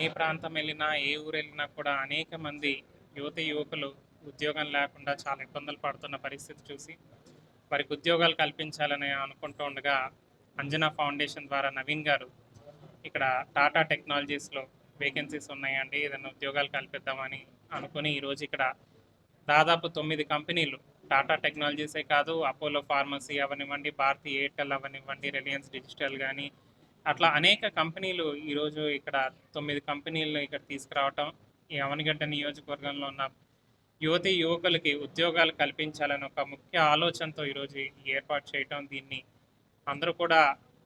ఏ ప్రాంతం వెళ్ళినా, ఏ ఊరెళ్ళినా కూడా అనేక మంది యువకులు ఉద్యోగం లేకుండా చాలా ఇబ్బందులు పడుతున్న పరిస్థితి చూసి, వారికి ఉద్యోగాలు కల్పించాలని అనుకుంటూ ఉండగా, అంజనా ఫౌండేషన్ ద్వారా నవీన్ గారు ఇక్కడ టాటా టెక్నాలజీస్‌లో వేకెన్సీస్ ఉన్నాయండి. ఏదైనా ఉద్యోగాలు కల్పిద్దామని అనుకుని ఈరోజు ఇక్కడ దాదాపు 9 కంపెనీలు టాటా టెక్నాలజీసే కాదు, అపోలో ఫార్మసీ అవనివ్వండి, భారతీ ఎయిర్టెల్ అవనివ్వండి, రిలయన్స్ డిజిటల్ గానీ, అట్లా అనేక కంపెనీలు ఈరోజు ఇక్కడ 9 కంపెనీలను ఇక్కడ తీసుకురావటం, ఈ అవనిగడ్డ నియోజకవర్గంలో ఉన్న యువకులకి ఉద్యోగాలు కల్పించాలని ఒక ముఖ్య ఆలోచనతో ఈరోజు ఈ ఏర్పాటు చేయటం, దీన్ని అందరూ కూడా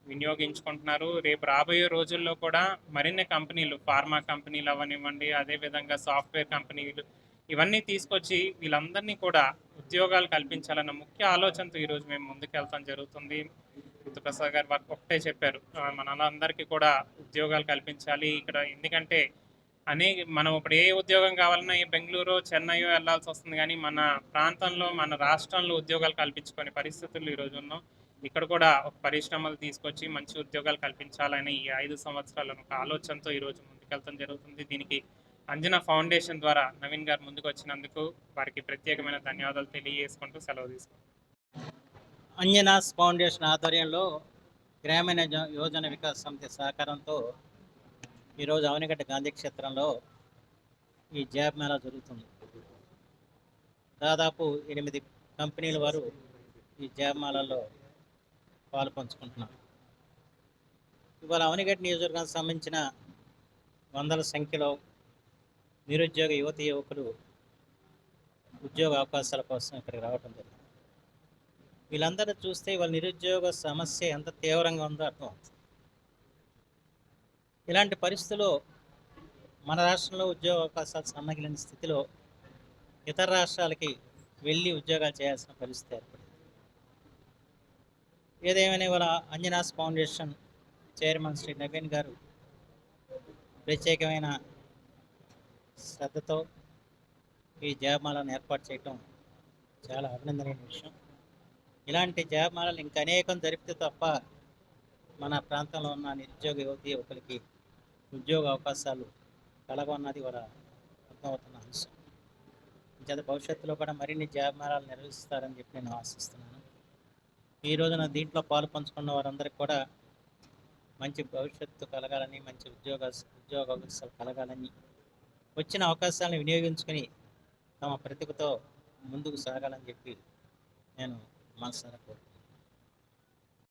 వినియోగించుకుంటున్నారు. రేపు రాబోయే రోజుల్లో కూడా మరిన్ని కంపెనీలు, ఫార్మా కంపెనీలు అవ్వనివ్వండి, అదేవిధంగా సాఫ్ట్‌వేర్ కంపెనీలు ఇవన్నీ తీసుకొచ్చి వీళ్ళందరినీ కూడా ఉద్యోగాలు కల్పించాలన్న ముఖ్య ఆలోచనతో ఈరోజు మేము ముందుకెళ్తాం జరుగుతుంది. ముత్తుప్రసాద్ గారు ఒకటే చెప్పారు. మనందరికీ కూడా ఉద్యోగాలు కల్పించాలి ఇక్కడ. ఎందుకంటే మనం ఇప్పుడు ఏ ఉద్యోగం కావాలన్నా ఈ బెంగుళూరు, చెన్నైయో వెళ్ళాల్సి వస్తుంది కానీ మన ప్రాంతంలో, మన రాష్ట్రంలో ఉద్యోగాలు కల్పించుకునే పరిస్థితులు ఈరోజు ఉన్నాం. ఇక్కడ కూడా ఒక పరిశ్రమలు తీసుకొచ్చి మంచి ఉద్యోగాలు కల్పించాలని ఈ 5 సంవత్సరాలను ఒక ఆలోచనతో ఈరోజు ముందుకెళ్తాం జరుగుతుంది. దీనికి అంజనా ఫౌండేషన్ ద్వారా నవీన్ గారు ముందుకు వచ్చినందుకు వారికి ప్రత్యేకమైన ధన్యవాదాలు తెలియజేసుకుంటూ సెలవు తీసుకుంటాం. అంజనాస్ ఫౌండేషన్ ఆధ్వర్యంలో గ్రామీణ యోజన వికాస్ సమితి సహకారంతో ఈరోజు అవనిగడ్డ గాంధీ క్షేత్రంలో ఈ జాబ్ మేళా జరుగుతుంది. దాదాపు 8 కంపెనీల వారు ఈ జాబ్ మేళాలో పాలు పంచుకుంటున్నారు. ఇవాళ అవనిగడ్డ నియోజకవర్గానికి సంబంధించిన వందల సంఖ్యలో నిరుద్యోగ యువకులు ఉద్యోగ అవకాశాల కోసం ఇక్కడికి రావడం జరిగింది. వీళ్ళందరూ చూస్తే వాళ్ళ నిరుద్యోగ సమస్య ఎంత తీవ్రంగా ఉందో అర్థమవుతుంది. ఇలాంటి పరిస్థితుల్లో మన రాష్ట్రంలో ఉద్యోగ అవకాశాలు సన్నగిలిన స్థితిలో ఇతర రాష్ట్రాలకి వెళ్ళి ఉద్యోగాలు చేయాల్సిన పరిస్థితి ఏర్పడింది. ఏదేమైనా ఇవాళ అంజనాస్ ఫౌండేషన్ చైర్మన్ శ్రీ నవీన్ గారు ప్రత్యేకమైన శ్రద్ధతో ఈ జాబమాలను ఏర్పాటు చేయటం చాలా అభినందనీయ విషయం. ఇలాంటి జాబమాలను ఇంకా అనేకం జరిపితే తప్ప మన ప్రాంతంలో ఉన్న నిరుద్యోగ యువకులకి ఉద్యోగ అవకాశాలు కలగన్నది వాళ్ళ అర్థమవుతున్న అంశం. ఇంకేత భవిష్యత్తులో కూడా మరిన్ని జాబమాలాలు నిర్వహిస్తారని చెప్పి నేను ఆశిస్తున్నాను. ఈ రోజున దీంట్లో పాలు పంచుకున్న వారందరికీ కూడా మంచి భవిష్యత్తు కలగాలని, మంచి ఉద్యోగ అవకాశాలు కలగాలని, వచ్చిన అవకాశాలను వినియోగించుకొని తమ ప్రతిభతో ముందుకు సాగాలని చెప్పి నేను మనసారా కోరుకుంటున్నాను.